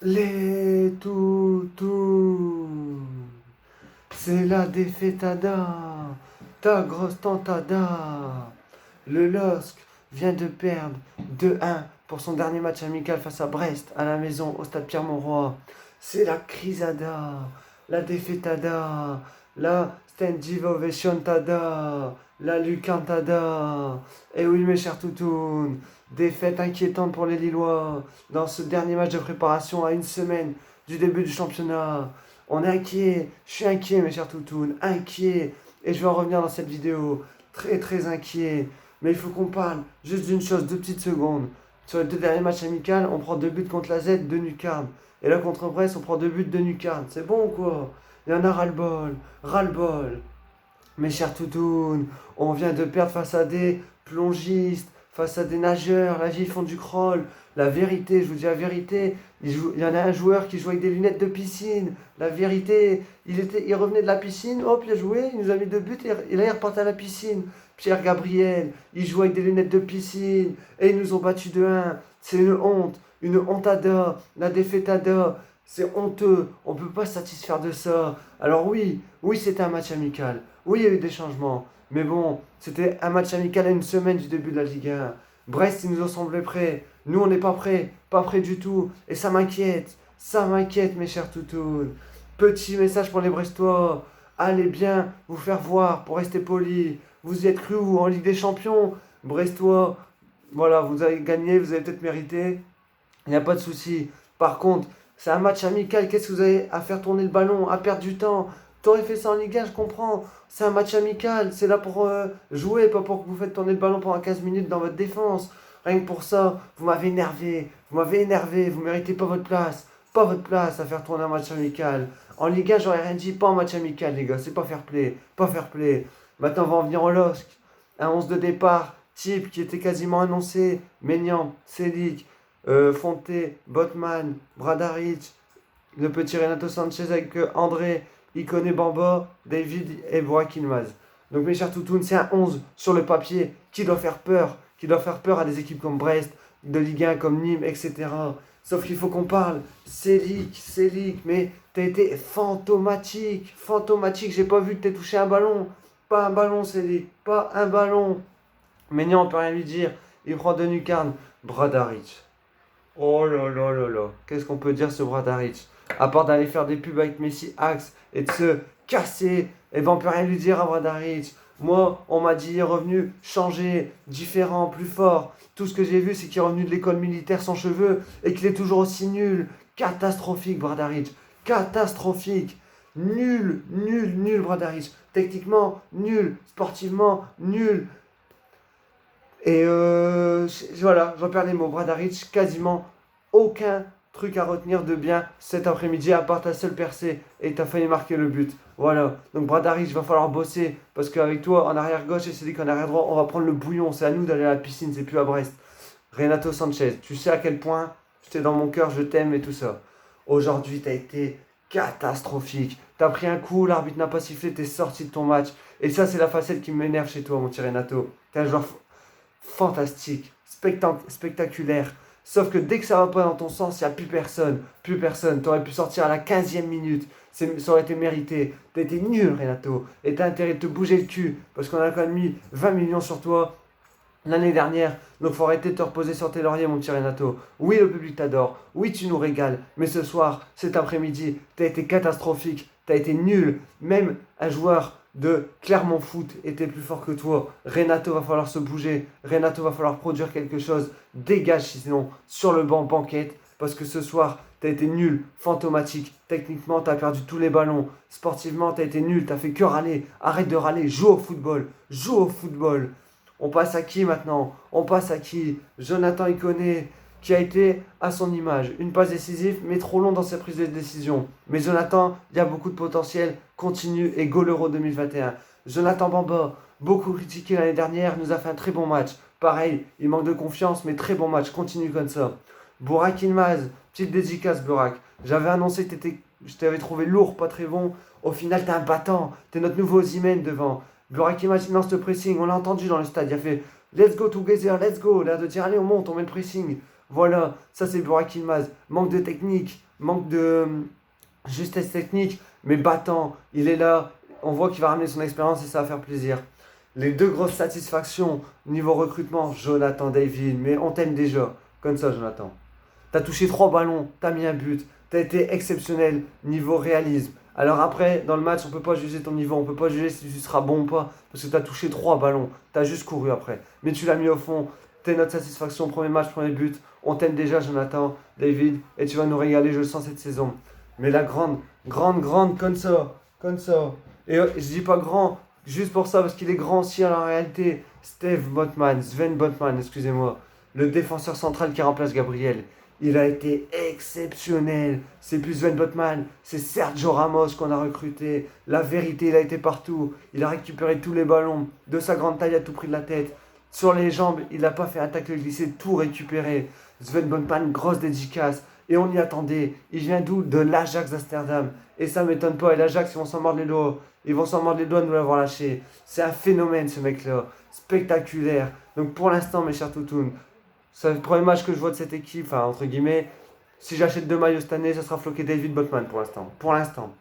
Les toutous, c'est la défaitada, ta grosse tantada. Le LOSC vient de perdre 2-1 pour son dernier match amical face à Brest, à la maison, au stade Pierre-Mauroy. C'est la crisada, la défaitada, la standing ovation tada, la lucantada. Et oui, mes chers toutounes, défaite inquiétante pour les Lillois dans ce dernier match de préparation à une semaine du début du championnat. On est inquiet, je suis inquiet, mes chers toutounes, inquiet. Et je vais en revenir dans cette vidéo, très très inquiet. Mais il faut qu'on parle juste d'une chose, 2 petites secondes. Sur les 2 derniers matchs amicaux, on prend 2 buts contre la Z de Nucarne. Et là, contre Brest, on prend 2 buts de Nucarne. C'est bon ou quoi? Il y en a ras-le-bol, ras-le-bol. Mes chers toutounes, on vient de perdre face à des plongistes, face à des nageurs. Là, ils font du crawl. La vérité, je vous dis la vérité, il y en a un joueur qui joue avec des lunettes de piscine. La vérité, il revenait de la piscine, hop, il a joué, il nous a mis 2 buts et là, il repartait à la piscine. Pierre Gabriel, il joue avec des lunettes de piscine et ils nous ont battu 2-1. C'est une hontada, la défaitada. C'est honteux, on ne peut pas se satisfaire de ça. Alors oui, oui, c'était un match amical. Oui, il y a eu des changements. Mais bon, c'était un match amical à une semaine du début de la Ligue 1. Brest, ils nous ont semblé prêts. Nous, on n'est pas prêts du tout. Et ça m'inquiète, mes chers toutous. Petit message pour les Brestois. Allez bien vous faire voir pour rester poli. Vous y êtes cru où en Ligue des Champions? Brestois, voilà, vous avez gagné, vous avez peut-être mérité. Il n'y a pas de souci. Par contre, c'est un match amical. Qu'est-ce que vous avez à faire tourner le ballon, à perdre du temps? T'aurais fait ça en Ligue 1, je comprends. C'est un match amical. C'est là pour jouer, pas pour que vous faites tourner le ballon pendant 15 minutes dans votre défense. Rien que pour ça, vous m'avez énervé. Vous m'avez énervé. Vous méritez pas votre place. Pas votre place à faire tourner un match amical. En Ligue 1, j'aurais rien dit. Pas en match amical, les gars. C'est pas fair play. Pas fair play. Maintenant, on va en venir au LOSC. Un 11 de départ. Type qui était quasiment annoncé. Maignan, Selic. Fonté, Botman, Bradaric, le petit Renato Sanchez avec André, Ikone Bamba, David et Burak Yılmaz. Donc mes chers toutounes, c'est un 11 sur le papier qui doit faire peur à des équipes comme Brest, de Ligue 1 comme Nîmes, etc. Sauf qu'il faut qu'on parle, Selic, mais t'as été fantomatique, j'ai pas vu que t'aies touché un ballon, pas un ballon Selic, pas un ballon. Maignan, on peut rien lui dire, il prend de Nucarne, Bradaric. Oh là là là là, qu'est-ce qu'on peut dire ce Bradaric? À part d'aller faire des pubs avec Messi Axe et de se casser, et ben on peut rien lui dire à Bradaric. Moi, on m'a dit il est revenu changé, différent, plus fort. Tout ce que j'ai vu, c'est qu'il est revenu de l'école militaire sans cheveux et qu'il est toujours aussi nul. Catastrophique, Bradaric. Catastrophique. Nul, Bradaric. Techniquement, nul. Sportivement, nul. Et voilà, j'en perds les mots. Bradaric, quasiment aucun truc à retenir de bien cet après-midi, à part ta seule percée et t'as failli marquer le but. Voilà, donc Bradaric, il va falloir bosser parce qu'avec toi en arrière gauche et Cédric en arrière droit, on va prendre le bouillon. C'est à nous d'aller à la piscine, c'est plus à Brest. Renato Sanchez, tu sais à quel point j'étais dans mon cœur, je t'aime et tout ça. Aujourd'hui, t'as été catastrophique. T'as pris un coup, l'arbitre n'a pas sifflé, t'es sorti de ton match. Et ça, c'est la facette qui m'énerve chez toi, mon petit Renato. T'es un joueur fantastique, spectaculaire. Sauf que dès que ça va pas dans ton sens, il n'y a plus personne. Plus personne. Tu aurais pu sortir à la 15e minute. Ça aurait été mérité. Tu été nul, Renato. Et tu as intérêt de te bouger le cul. Parce qu'on a quand même mis 20 millions sur toi l'année dernière. Donc faut arrêter de te reposer sur tes lauriers, mon petit Renato. Oui, le public t'adore. Oui, tu nous régales. Mais ce soir, cet après-midi, tu as été catastrophique. Tu as été nul. Même un joueur de Clermont Foot était plus fort que toi. Renato, va falloir se bouger. Renato, va falloir produire quelque chose. Dégage sinon sur le banc banquette. Parce que ce soir, tu as été nul, fantomatique. Techniquement, tu as perdu tous les ballons. Sportivement, tu as été nul. Tu as fait que râler. Arrête de râler. Joue au football. Joue au football. On passe à qui maintenant? On passe à qui? Jonathan Ikone, qui a été à son image. Une passe décisive, mais trop long dans ses prises de décision. Mais Jonathan, il y a beaucoup de potentiel. Continue et go l'Euro 2021. Jonathan Bamba, beaucoup critiqué l'année dernière, nous a fait un très bon match. Pareil, il manque de confiance, mais très bon match. Continue comme ça. Burak Yılmaz, petite dédicace, Burak. J'avais annoncé que je t'avais trouvé lourd, pas très bon. Au final, t'es un battant. T'es notre nouveau Osimhen devant. Burak Yılmaz lance le pressing. On l'a entendu dans le stade. Il a fait let's go together, let's go. L'air de dire allez, on monte, on met le pressing. Voilà, ça c'est Burak Yılmaz. Manque de technique, manque de justesse technique, mais battant, il est là. On voit qu'il va ramener son expérience et ça va faire plaisir. Les deux grosses satisfactions niveau recrutement, Jonathan David, mais on t'aime déjà. Comme ça, Jonathan. T'as touché 3 ballons, t'as mis un but, t'as été exceptionnel niveau réalisme. Alors après, dans le match, on peut pas juger ton niveau, on peut pas juger si tu seras bon ou pas, parce que t'as touché 3 ballons, t'as juste couru après. Mais tu l'as mis au fond, t'es notre satisfaction, premier match, premier but. On t'aime déjà, Jonathan David, et tu vas nous régaler, je le sens, cette saison. Mais la grande, comme ça. Et je dis pas grand, juste pour ça, parce qu'il est grand aussi en réalité. Sven Botman, excusez-moi, le défenseur central qui remplace Gabriel. Il a été exceptionnel. C'est plus Sven Botman, c'est Sergio Ramos qu'on a recruté. La vérité, il a été partout. Il a récupéré tous les ballons de sa grande taille à tout prix de la tête. Sur les jambes, il n'a pas fait un tacle glissé, tout récupéré. Sven Botman, grosse dédicace. Et on y attendait. Il vient d'où? De l'Ajax d'Amsterdam. Et ça ne m'étonne pas. Et l'Ajax, ils vont s'en mordre les doigts. Ils vont s'en mordre les doigts de nous l'avoir lâché. C'est un phénomène, ce mec-là. Spectaculaire. Donc pour l'instant, mes chers toutounes, c'est le premier match que je vois de cette équipe. Enfin, entre guillemets, si j'achète 2 maillots cette année, ça sera floqué David Botman pour l'instant. Pour l'instant.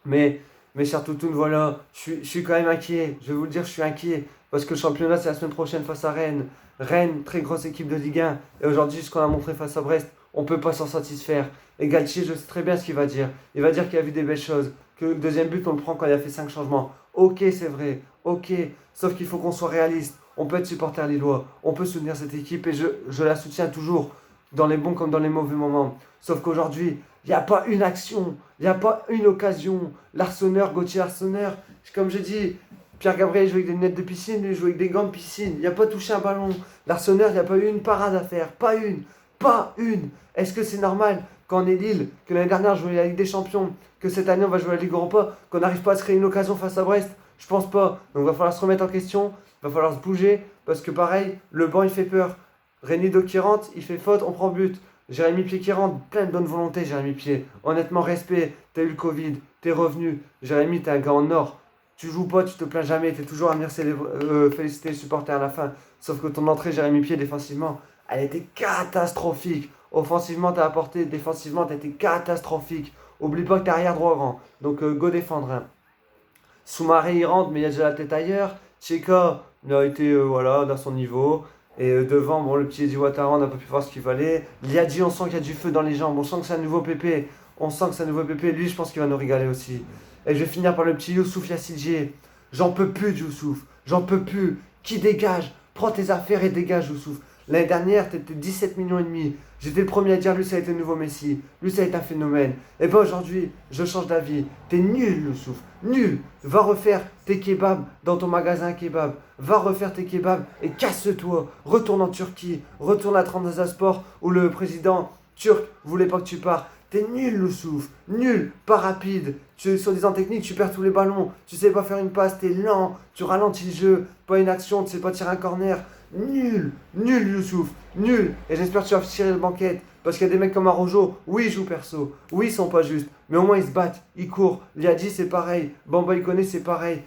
Mais, mes chers toutounes, voilà. Je suis quand même inquiet. Je vais vous le dire, je suis inquiet. Parce que le championnat, c'est la semaine prochaine face à Rennes. Rennes, très grosse équipe de Ligue 1. Et aujourd'hui, ce qu'on a montré face à Brest, on ne peut pas s'en satisfaire. Et Galtier, je sais très bien ce qu'il va dire. Il va dire qu'il a vu des belles choses. Que le deuxième but, on le prend quand il a fait 5 changements. Ok, c'est vrai. Ok. Sauf qu'il faut qu'on soit réaliste. On peut être supporter lillois. On peut soutenir cette équipe et je la soutiens toujours. Dans les bons comme dans les mauvais moments. Sauf qu'aujourd'hui, il n'y a pas une action. Il n'y a pas une occasion. L'Arseneur, Gauthier Arseneur, comme je dis, Pierre Gabriel joue avec des lunettes de piscine, lui joue avec des gants de piscine. Il n'y a pas touché un ballon. L'Arseneur, il n'y a pas eu une parade à faire. Pas une. Pas une. Est-ce que c'est normal quand on est Lille, que l'année dernière on jouait la Ligue des Champions, que cette année on va jouer la Ligue Europa, qu'on n'arrive pas à se créer une occasion face à Brest? Je pense pas. Donc il va falloir se remettre en question, il va falloir se bouger, parce que pareil, le banc il fait peur. Renido qui rentre, il fait faute, on prend but. Jérémy Pied qui rentre, plein de bonne volonté, Jérémy Pied. Honnêtement, respect, t'as eu le Covid, t'es revenu. Jérémy, t'es un gars en or. Tu joues pas, tu te plains jamais, t'es toujours à venir féliciter les supporters à la fin. Sauf que ton entrée, Jérémy Pied, défensivement, elle était catastrophique. Offensivement, t'as apporté, défensivement, t'as été catastrophique. Oublie pas que t'es arrière droit grand. Donc, go défendre. Hein. Soumaré, il rentre, mais il a déjà la tête ailleurs. Tcheka, il a été voilà, dans son niveau. Et devant, bon, le petit Eddie Ouattara, on n'a pas pu faire ce qu'il fallait. Liadji, on sent qu'il y a du feu dans les jambes. On sent que c'est un nouveau Pépé. On sent que c'est un nouveau Pépé. Lui, je pense qu'il va nous régaler aussi. Et je vais finir par le petit Youssouf Yassidje. J'en peux plus, Youssouf. J'en peux plus. Qui dégage? Prends tes affaires et dégage, Youssouf. L'année dernière, t'étais 17 millions et demi. J'étais le premier à dire, lui, ça a été le nouveau Messi. Lui, ça a été un phénomène. Et bien aujourd'hui, je change d'avis. T'es nul, Youssouf. Nul. Va refaire tes kebabs dans ton magasin kebab. Va refaire tes kebabs et casse-toi. Retourne en Turquie. Retourne à Trabzonspor où le président turc voulait pas que tu pars. T'es nul, Youssouf. Nul. Pas rapide. Tu, soi-disant technique, tu perds tous les ballons. Tu sais pas faire une passe. T'es lent. Tu ralentis le jeu. Pas une action. Tu sais pas tirer un corner. Nul, nul Youssouf, nul. Et j'espère que tu vas tirer le banquette. Parce qu'il y a des mecs comme Arojo, oui ils jouent perso, oui ils sont pas justes, mais au moins ils se battent, ils courent. Liadji c'est pareil, Bamba Ikoné c'est pareil.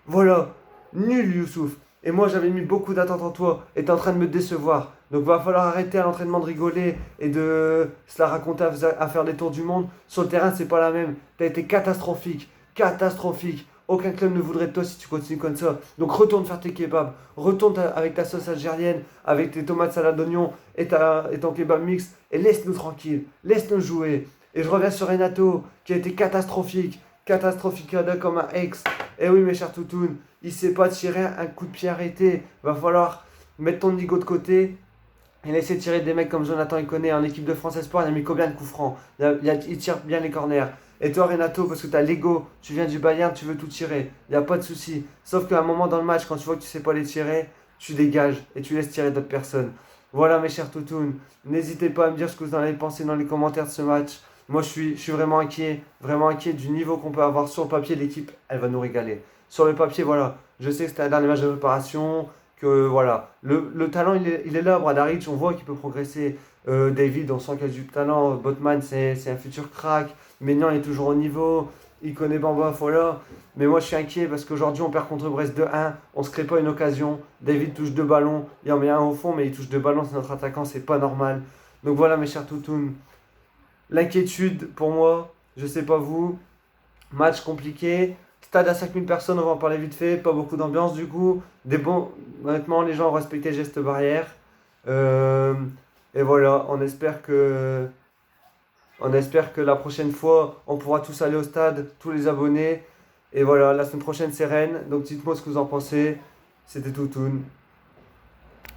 Voilà, nul Youssouf. Et moi j'avais mis beaucoup d'attentes en toi et t'es en train de me décevoir. Donc va falloir arrêter à l'entraînement de rigoler et de se la raconter à faire des tours du monde. Sur le terrain c'est pas la même. T'as été catastrophique, catastrophique. Aucun club ne voudrait de toi si tu continues comme ça. Donc retourne faire tes kebabs. Retourne avec ta sauce algérienne, avec tes tomates salade d'oignon et ton kebab mix. Et laisse-nous tranquille. Laisse-nous jouer. Et je reviens sur Renato, qui a été catastrophique. Catastrophique comme un ex. Et oui, mes chers toutounes, il sait pas tirer un coup de pied arrêté. Va falloir mettre ton ego de côté. Et laisser tirer des mecs comme Jonathan Ikoné en équipe de France Espoir. Il a mis combien de coups francs? Il tire bien les corners. Et toi, Renato, parce que tu as l'ego, tu viens du Bayern, tu veux tout tirer. Il n'y a pas de souci. Sauf qu'à un moment dans le match, quand tu vois que tu ne sais pas les tirer, tu dégages et tu laisses tirer d'autres personnes. Voilà, mes chers toutounes. N'hésitez pas à me dire ce que vous en avez pensé dans les commentaires de ce match. Moi, je suis vraiment inquiet du niveau qu'on peut avoir sur le papier. L'équipe, elle va nous régaler. Sur le papier, voilà. Je sais que c'était un dernier match de préparation. Que voilà, le talent il est là. Bradaric, on voit qu'il peut progresser. David, on sent qu'il a du talent. Botman, c'est un futur crack. Maignan est toujours au niveau. Il connaît Bamba, voilà. Mais moi je suis inquiet parce qu'aujourd'hui on perd contre Brest 2-1. On se crée pas une occasion. David touche 2 ballons. Il en met un au fond, mais il touche 2 ballons. C'est notre attaquant, c'est pas normal. Donc voilà mes chers toutounes. L'inquiétude pour moi, je sais pas vous, match compliqué, stade à 5000 personnes, on va en parler vite fait, pas beaucoup d'ambiance du coup, honnêtement les gens ont respecté les gestes barrières. Euh, et voilà, on espère que la prochaine fois, on pourra tous aller au stade, tous les abonnés. Et voilà, la semaine prochaine c'est Rennes, donc dites-moi ce que vous en pensez. C'était Toutoun.